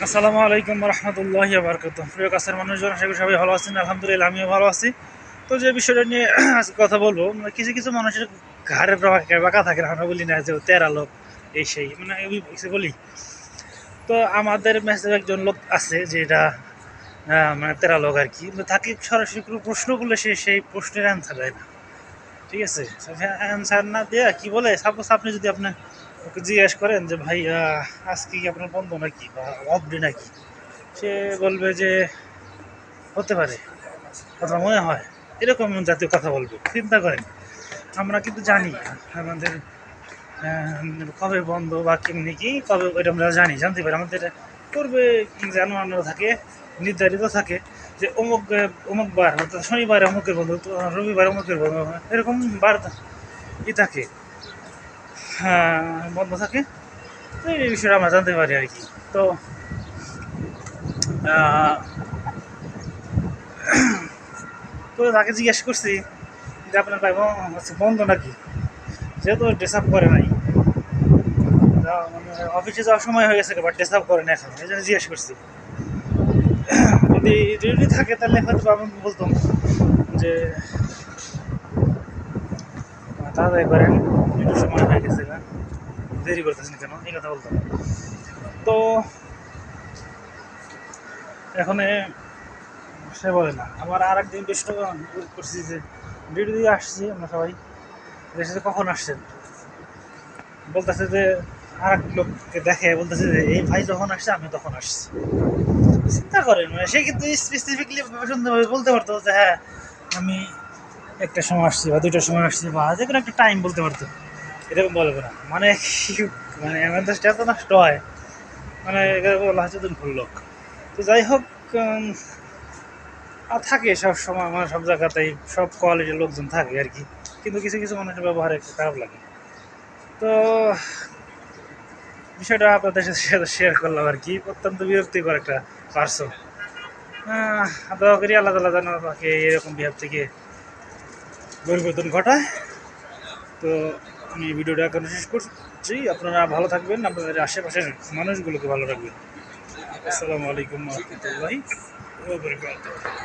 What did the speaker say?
আসসালামু আলাইকুম রহমতুল্লাহি বারকাতুহু। প্রিয় কাছের মানুষজন, আশা করি সবাই ভালো আছেন। আলহামদুলিল্লাহ, আমিও ভালো আছি। তো যে বিষয়টা নিয়ে আজকে কথা বলবো, মানে কিছু কিছু মানুষের ঘাড়ের বাঁকা থাকে না, আমরা বলি না যে ও তেরা লোক, এই সেই, মানে আমি কিছু বলি। তো আমাদের মেসে একজন লোক আছে যেটা মানে তেরা লোক আর কি, তাকে সরাসরি কোনো প্রশ্ন করলে সে সেই প্রশ্নের অ্যান্সার দেয় না। ঠিক আছে, অ্যান্সার না দেয়া কি বলে, সাপোজ আপনি যদি আপনার ওকে জিজ্ঞেস করেন যে ভাই আজকে কি আপনার বন্ধ নাকি বা অফ ডে নাকি, সে বলবে যে হতে পারে, কথা মনে হয়, এরকম জাতীয় কথা বলবে। চিন্তা করেন, আমরা কিন্তু জানি আমাদের কবে বন্ধ বা কেমনি কি কবে, এটা আমরা জানতে পারি। আমাদের পূর্বে জানানো থাকে, নির্ধারিত থাকে যে অমুক অমুক বার, অর্থাৎ শনিবারে অমুকের বন্ধু, তো রবিবার অমুকের বন্ধু, এরকম বার ই থাকে, হ্যাঁ, বন্ধ থাকে। তো এই বিষয়টা আমরা জানতে পারি আর কি। তো আহ, তো তাকে জিজ্ঞেস করছি যে আপনার ভাই হচ্ছে বন্ধ নাকি, যেহেতু ড্রেস আপ করে নাই, মানে অফিসে যাওয়ার সময় হয়ে গেছে, বাট ড্রেস আপ করে না এখন, এই জন্য জিজ্ঞেস করছি। যদি ডিউটি থাকে তাহলে হয়তো আমি বলতাম যে তাড়াতাড়ি করেন, ডিউটির সময় হয়ে গেছে, দেরি করতেছেন কেন, এই কথা বলতাম। তো এখন সে বলে না। আবার আর একদিন বেশ করছি যে ডিউটি দিয়ে আসছি আমরা সবাই, দেশে কখন আসছেন, বলতেছে যে আর এক লোককে দেখে বলতেছে যে এই ভাই যখন আসছে আমি তখন আসছি। চিন্তা করেন, মানে সে কিন্তু স্পেসিফিকলি সুন্দরভাবে বলতে পারতো যে হ্যাঁ আমি একটা সময় আসছি বা দুইটার সময় আসছি বা যে কোনো একটা টাইম বলতে পারতো, এরকম বলবো না। মানে মানে আমাদের এত নষ্ট হয়, মানে বলা হচ্ছে তুমি ভুল লোক। তো যাই হোক, আর থাকে সব সময়, মানে সব জায়গাতেই সব কোয়ালিটির লোকজন থাকে আর কি, কিন্তু কিছু কিছু মানুষের ব্যবহার একটু খারাপ লাগে। তো বিষয়টা আপনাদের সাথে শেয়ার করলাম আর কি, অত্যন্ত বিরক্তিকর একটা পার্সন। দোয়া করি আল্লাহ তালা যেন তাকে এরকম বিহার থেকে পরিবর্তন ঘটায়। তো আমি ভিডিওটা এখন শেষ করছি। আপনারা ভালো থাকবেন, আপনাদের আশেপাশের মানুষগুলোকে ভালো রাখবেন। আসসালামু আলাইকুম রহমতুল্লাহি ওয়া বারাকাতুহু।